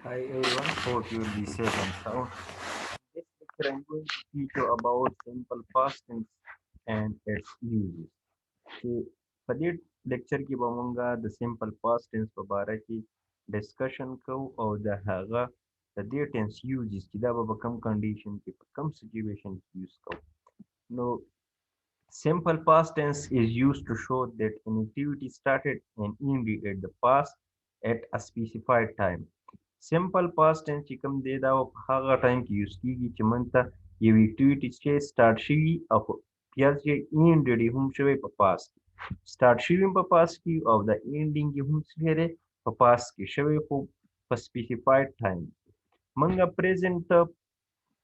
Hi everyone, hope you will be safe and sound. This lecture I'm going to teach you about simple past tense and its uses. कि पहले lecture की बमूंगा the simple past tense په باره کې discussion کوو او د هغه د dې tense uses چې دا به په کوم condition کې په کوم situation کې use کوو. نو simple past tense is used to show that an activity started and ended at the past at a specified time. Simple past tense چې کوم دی دا په هغه ټایم کې یوز کیږي چې موږ ته یو اکټیویټي چې سٹارټ شوي او بیا چې اینډ یې هم شوی په پاست کې سٹارټ شوي په پاست کې او د اینډینګ یې هم څه دی په پاست کې شوی خو په سپیسیفاید ټایم موږ پریزنت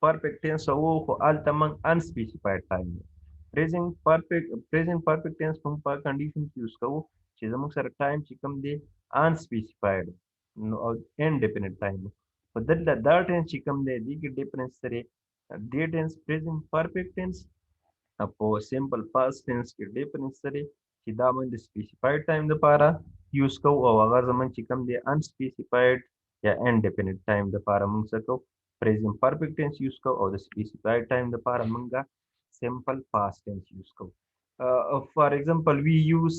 پرفیکټ ټینس او خو الته موږ انسپیسیفاید ټایم present perfect tense هم په کنډیشن کې یوز کوو چې زموږ سره ټایم چې کوم دی unspecified نو او indefinite time په دلته دا ټینس چې کوم دی دې کې ډیفرنس سره دې ټینس present perfect tense په simple past tense کې ډیفرنس سره چې دا موږ د specified time لپاره یوز کوو او هغه زموږ چې کوم دی unspecified یا indefinite time لپاره موږ څه کوو present perfect tense یوز کوو او د specified time لپاره موږ simple past tense use ko. For example, we use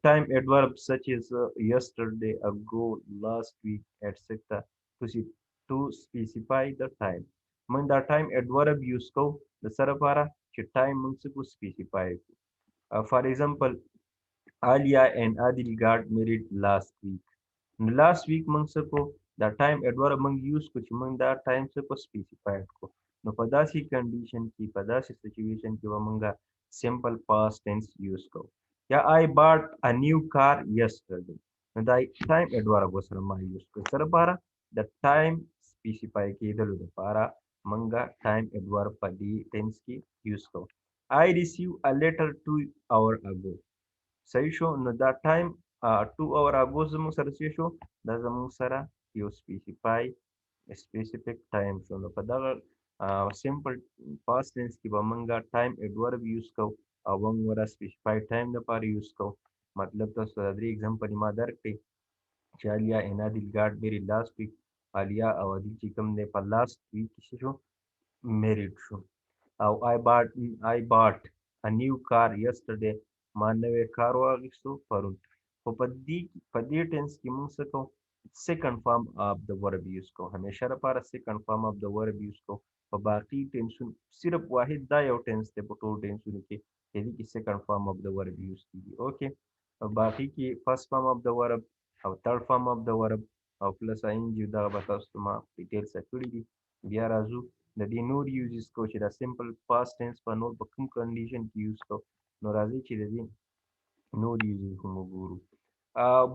time adverbs such as yesterday, ago, last week, etc. to see, to specify the time. Man the time adverb use ko the sarapara che time mun ko specify. For example, Alia and Adil got married last week. Last week موږ څه کو دا ټایم اډوار موږ یوز کو چې موږ دا ټایم څه کو سپیسیفاید کو نو په داسې کنډیشن کې په داسې سچویشن کې به موږ سمپل پاست ټینس یوز کو یا I bought a new car yesterday نو دا ټایم اډوار به سره ما یوز کو سره لپاره د ټایم سپیسیفای کېدلو لپاره موږ ټایم اډوار په دې ټینس کې یوز کو I received a letter 2 hours ago صحیح شو نو دا ټایم 2 hours ago زموږ سره څه شو دا زموږ سره یو سپیسیفیک ټایم شو نو په دغه سمپل پاست ټینس کې به موږ ټایم اډورب یوز کوو او موږ ورته سپیسیفای ټایم لپاره یوز کوو مطلب تاسو ته درې اگزامپل ما درکړي چې الیا and Adil got married last week الیا او عادل چې کوم دی په لاست ویک کې څه شو married شو او I bought a new car yesterday ما نوې کار واخیستو پرون خو په دې ټینس کې موږ څه کوو second form of the verb use کوو همیشه لپاره second form of the verb use کوو په باقي ټینسونو صرف واحد دا یو ټینس دی په ټول ټینسونو کې چې دې کې second form of the verb use کیږي اوکې باقي کې first form of the verb او third form of the verb او پلس ing دغه به تاسو ته ما ډیټیلز کړي دي بیا راځو د دې نور یوزز کو چې دا سمپل پاست ټینس په نور په کوم کنډیشن کې یوز کو نو راځي چې د دې نور یوزز هم وګورو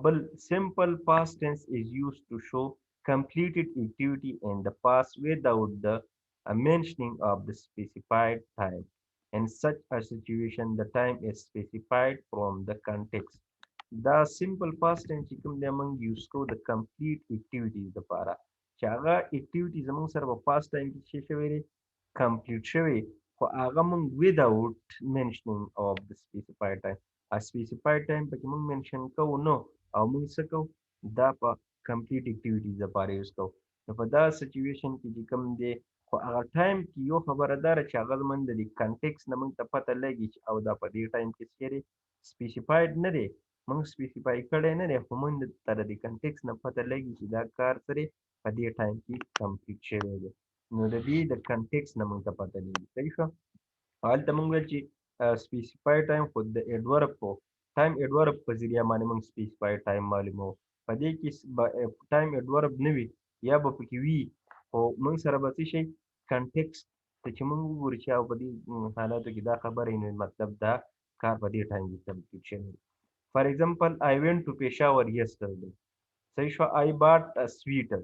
بل simple past tense is used to show completed activity in the past without the mentioning of the specified time. In such a situation, the time is specified from the context. The simple past tense چې کوم دی موږ یوز کوو د complete activities لپاره چې هغه activities زموږ سره په past time کې څه شوی دی complete شوی خو هغه موږ without mentioning of the specified time a specified time پکې موږ mention کوو نو او موږ څه کوو دا په complete activities لپاره یوز کوو نو په دا سچویشن کې چې کوم دی خو هغه ټایم کې یو خبره داره چې هغه زموږ د کنټیکس نه موږ ته پته لګي چې او دا په دې ټایم کې څه دی سپیسیفاید نه دی موږ سپیسیفای کړی نه دی خو موږ ته د کنټیکس نه پته لګي چې دا کار سره په دې ټایم کې کمپلیټ شوی دی نو د دې د کنټیکس نه موږ ته پته لګي صحیح شو هلته موږ ویل چې سپیسیفای ټایم خو د اډورب په ټایم اډورب په ذریعه باندې موږ سپیسیفای ټایم معلومو په دې کې ټایم اډورب نه وي یا به پکې وي خو موږ سره به څه شي کنټیکس ته چې موږ وګورو چې او په دې حالاتو کې دا خبره نو مطلب دا کار په دې ټایم کې کمپلیټ شوی فار ایگزامپل I went to Peshawar yesterday صحیح شو I bought a sweater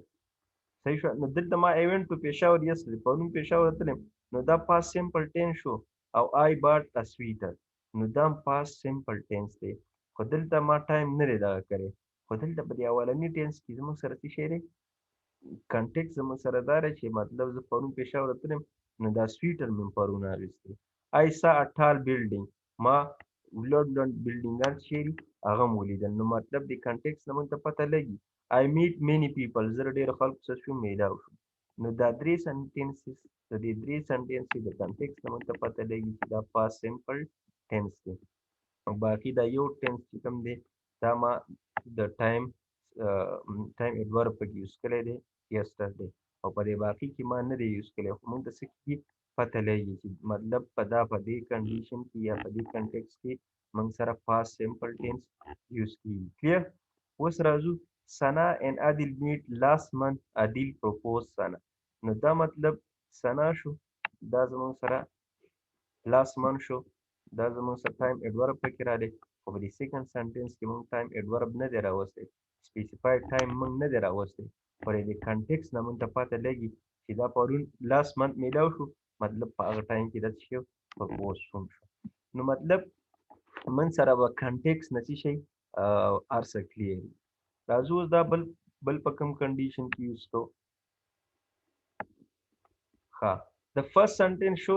صحیح شو نو دلته ما I went to Peshawar yesterday پرون پېښور تلم نو دا past simple tense شو او I bought a sweater نو دا past simple tense دی خو دلته ما ټایم نه دی دغه کړی خو دلته په دې اولني ټینس کې زموږ سره څه شی دی کنټیکس زموږ سره دا دی چې مطلب زه پرون پېښور تلم نو دا سویټر مې پرون اخیستی I saw a tall building ما لوړ بلډینګان چې هغه مو ولیدل نو مطلب د کنټیکس نه موږ ته پته لګي I meet many people. زه ډېر خلکو سره شوم میلاو شوم. نو دا درې سنټنسز د دې درې سنټنسز د کنټیکس نه موږ ته پته لګي چې دا پاس سمپل ټینس دی. او باقي دا یو ټینس چې کوم دی دا ما د ټایم ایډورب پکې یوز کړی دی یسټرډے او په دې باقي کې ما نه دی یوز کړی خو موږ ته څه کېږي پته لګي چې مطلب په دې کنډیشن کې یا په دې کنټیکس کې موږ سره پاس سمپل ټینس یوز کېږي. کلیر. اوس راځو سنا and عادل meet last month. عادل propose سنا. نو دا مطلب سنا شو دا زموږ سره last month شو دا زموږ سره ټایم ایډورب پکې راغلی خو په دې سیکنډ سنټنس کې موږ ټایم ایډورب نه دی راوستی سپیسیفاید ټایم موږ نه دی راوستی خو د دې کنټیکس نه موږ ته پته لګي چې دا پرون لاست منت میلاو شو مطلب په هغه ټایم کې دا څه شو پرپوز هم شو. نو مطلب من سره به کنټیکس نه څه شي هر څه کلیر وي. راځو اوس دا بل په کوم کنډیشن کې یوز کوو. ښه د فرست سنټنس شو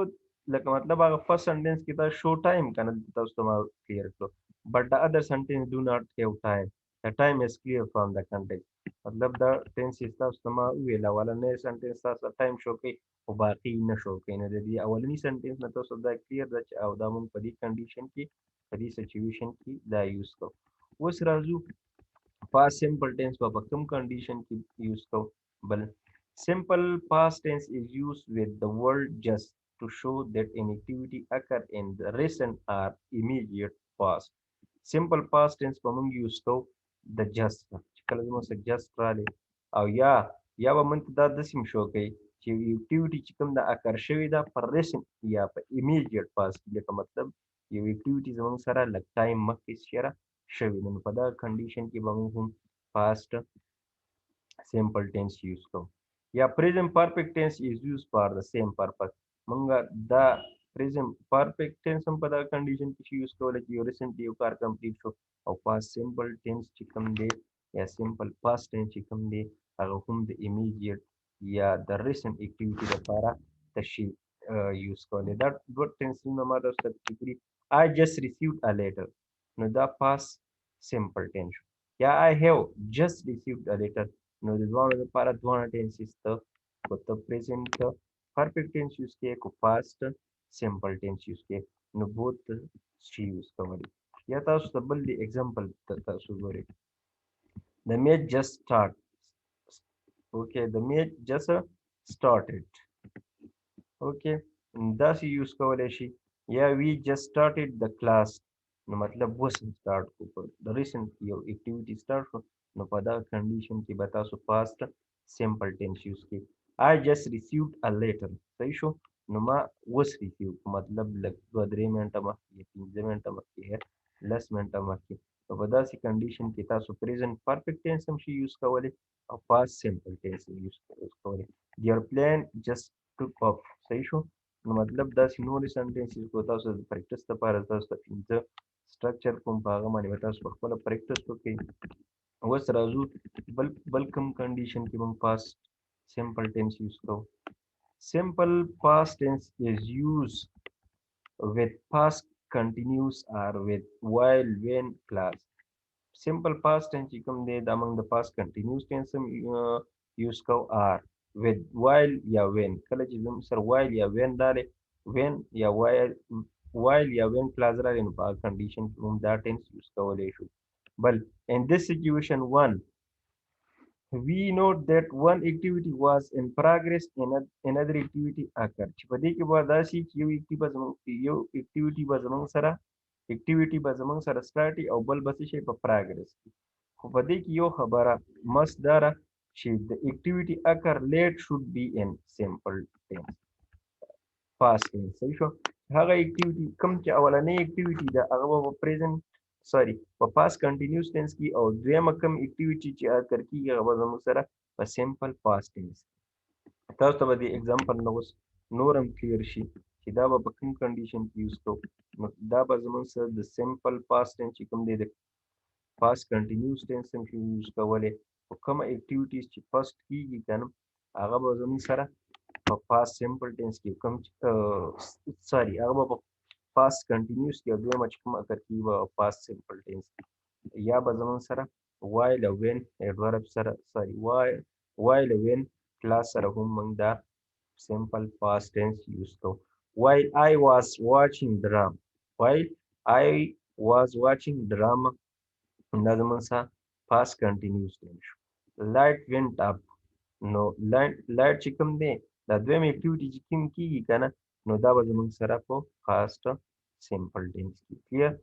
لکه مطلب هغه فرست سنټنس کې دا شو ټایم کنه تاسو ته ما کلیر کړو but the other sentence do not have time. The time is clear from the context. مطلب دا ټینس تاسو ته ما وویل اولنی سنټنس تاسو ټایم شو کوي خو باقي نه شو کوي نو د دې اولني سنټنس نه تاسو دا کلیر ده چې او دا مونږ په دې کنډیشن کې په دې سچویشن کې دا یوز کوو. اوس راځو past simple tense په کوم کنډیشن کې یوز کوو. بل simple past tense is used with the word just to show that an activity occurred in the recent or immediate past. simple past tense په موږ یوز کوو د just چې کله زموږ سره just راغلی او یا به موږ دا داسې شو کوي چې اکټیویټي چې کوم د اکر شوې ده په ریسنټ یا په immediate past لکه مطلب یو اکټیویټي زموږ سره لږ ټایم مخکې سره شوې ده نو په دا کنډیشن کې به موږ هم past simple tense use کوو. یا present perfect tense is used for the same purpose. موږ دا present perfect tense هم په دا کنډیشن کې یوز کولی چې یو ریسنټلی یو کار کمپلیټ شو او past simple tense چې کوم دی یا simple past tense چې کوم دی هغه هم د immediate یا د recent activity لپاره تشي یوز کولی. دا دوه ټینسونه ما تاسو ته ذکر کړي. I just received a letter نو دا past simple tense شو. یا I have just received a letter نو د دواړو لپاره دواړه ټینسز ته کو ته present perfect tense یوز کې کو past simple tense یوز کې نو بوت شي یوز کولی. یا تاسو ته بل دی ایگزامپل تاسو ګورئ. The match just started. Okay, the match just started. Okay, داسې یوز کولی شي. یا we just started the class نو مطلب اوس سٹارټ کو د ریسنټ یو اکټیویټي سٹارټ شو نو په دا کنډیشن کې به تاسو پاست سمپل ټینس یوز کړئ. I just received a letter صحیح شو نو ما اوس ریسیو مطلب لږ 2-3 منټه مخکې 15 منټه مخکې لس منټه مخکې نو په داسې کنډیشن کې تاسو پریزنټ پرفیکټ ټینس هم شي یوز کولی او پاست سمپل ټینس یوز کولی. Their plane just took off صحیح شو نو مطلب داسې نورې سنټنسز کو تاسو د پریکټس لپاره تاسو ته 15 سټرکچر کوم په هغه باندې به تاسو په خپله پریکټس وکړئ. اوس راځو بل کوم کنډیشن کې موږ پاست سمپل ټینس یوز کوو. Simple past tense is used with past continuous or with while when clause. Simple past tense چې کوم دی دا موږ د past continuous tense هم یوز کوو or with while یا when کله چې زموږ سره while یا when راغلی when یا while یا when clause راغلی نو په هغه کنډیشن کې موږ دا ټینس یوز کولی شو. بل in this situation one we note that one activity was in progress another activity occurred. چې په دې کې به داسې چې یو اکټیویټي به زموږ سره سټارټي او بل به څه شي په پراګرس کې خو په دې کې یو خبره مست داره چې د اکټیویټي اکر لیټ شوډ بی ان سمپل ټینس پاست ټینس صحیح شو. هغه اکټیویټي کوم چې اولنۍ اکټیویټي ده هغه به پریزنټ په پاست کنټینیوس ټینس کې او دویمه کوم اکټیویټي چې اکر کېږي هغه به زموږ سره په سمپل پاست ټینس. تاسو ته به د ایگزامپل نه اوس نور هم کلیر شي چې دا به په کوم کنډیشن کې یوز کوو. نو دا به زموږ سره د سمپل پاست ټینس چې کوم دی د پاست کنټینیوس ټینس هم شي یوز کولی خو کومه اکټیویټیز چې فرسټ کېږي که نه هغه به زموږ سره په پاست سمپل ټینس کې کوم هغه به په پاست کنټینیوس کې او دویمه چې کوم اکر کېږي به پاست سمپل ټینس یا به زموږ سره while when adverb sara sorry while when class sara hum mang da simple past tense use ko while I was watching drama while I was watching drama da zaman sa past continuous tense light went up no light chikum de da dwe me activity chikim ki kana no da ba zaman sara ko past simple tense की clear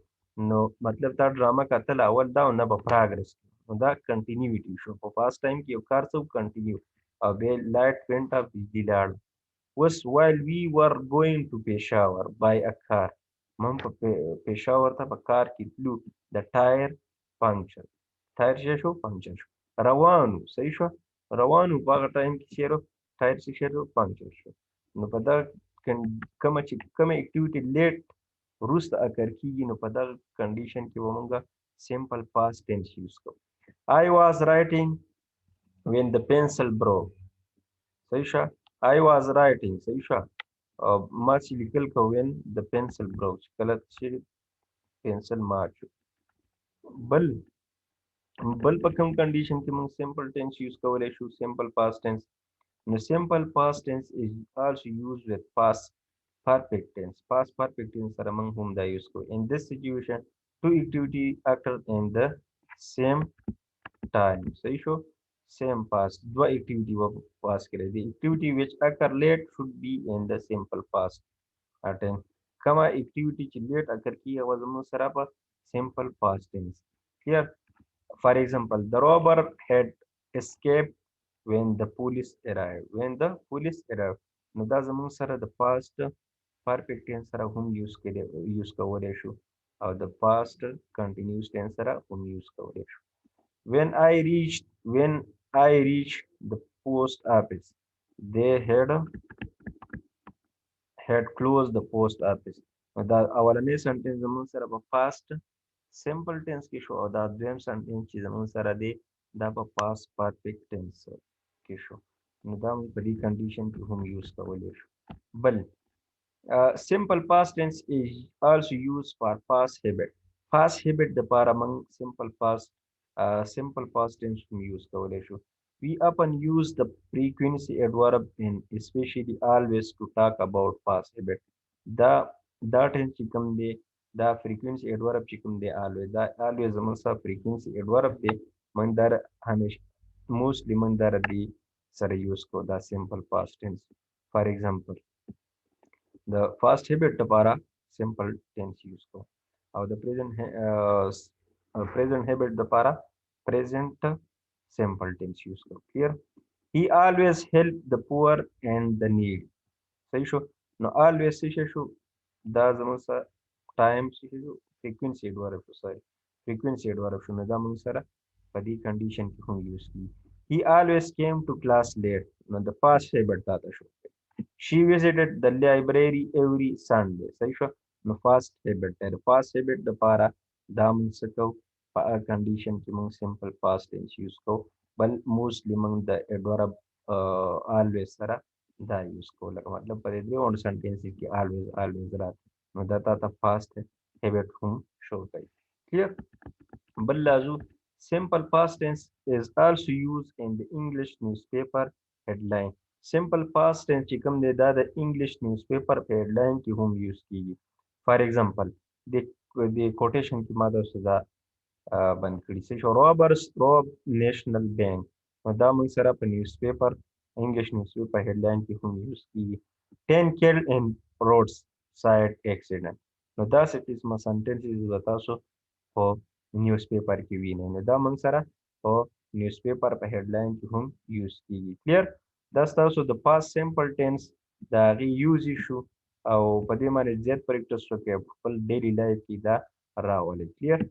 no मतलब था ड्रामा का तल अवल da ना progress da continuity show for past time की कार सब continue अबे light went up दिलाड़ was while we were going to Peshawar by a car. Mam Peshawar था कार की flew the tire puncture. Tire से शो puncture शो. रवानु सही शो. रवानु बागा टाइम की शेरो tire से शेरो puncture शो. नो पता कन कम activity late रुस्त अकर की नो पता condition की वो मंगा simple past tense use को. I was writing when the pencil broke. Saisha, I was writing. Saisha, much लिखल when the pencil broke. गलत से pencil मार बल बल पर कम condition के मंग simple tense use कवले शु simple past tense. The simple past tense is also used with past perfect tense. Past perfect tense are among whom they use ko. In this situation, two activity occur in the same time. सही show same past. दो activity वो pass करे. The activity which occur late should be in the simple past. Attend. Kama activity ची late occur की आवाज में सरापा simple past tense. Clear? For example, the robber had escaped when the police arrived. When the police arrived. No da zaman sara the past perfect tense sara whom use cover issue. Or the past continuous tense sara whom use cover issue. When I reached the post office, they had closed the post office. The अवलने sentence जमून सर अब past simple tense की शो दा द्वेम sentence की जमून सर दे दा ब past perfect tense की शो निदाम बड़ी condition की हम use का बोले शो बल simple past tense is also used for past habit. Past habit the par among simple past tense from use coverage. We often use the frequency adverb in especially always to talk about past habit. The that in chikam de the frequency adverb chikam de always the always amasa frequency adverb de mandar hamish mostly mandar the sara use ko the simple past tense. For example, the first habit para simple tense use ko. The present habit the para present simple tense use ko. Clear? He always help the poor and the needy. सही show no always सही शो दा zaman sa time सही show frequency द्वारा show sorry frequency द्वारा शो ना zaman sara पदी condition की हम use की. He always came to class late. No the past habit था show. She visited the library every Sunday. सही शो no fast habit है. Fast habit the para daman sakau condition की मंग simple past tense use को बल mostly मंग the adverb always सरा दा use को लगा मतलब पर इधर on sentence की always रात no data था fast habit हूँ show करी. Clear? Ballazu simple past tense is also used in the English newspaper headline. Simple past tense चिकम दे दा the English newspaper पे headline की हम use की. For example, the quotation की मादा सुधा बंद करी से robbers rob national bank. दा मंग सरा पे newspaper English newspaper headline की हम use की. 10 killed in roadside accident. Now thus it is my sentence is बता सो हो न्यूज़पेपर की भी नहीं दा मंग सरा हो न्यूज़पेपर पे हेडलाइन की हम यूज की क्लियर दस तासो द पास्ट सिंपल टेंस दा यूज इशू और पदे माने जेड प्रैक्टिस के फुल डेली लाइफ की दा रावले क्लियर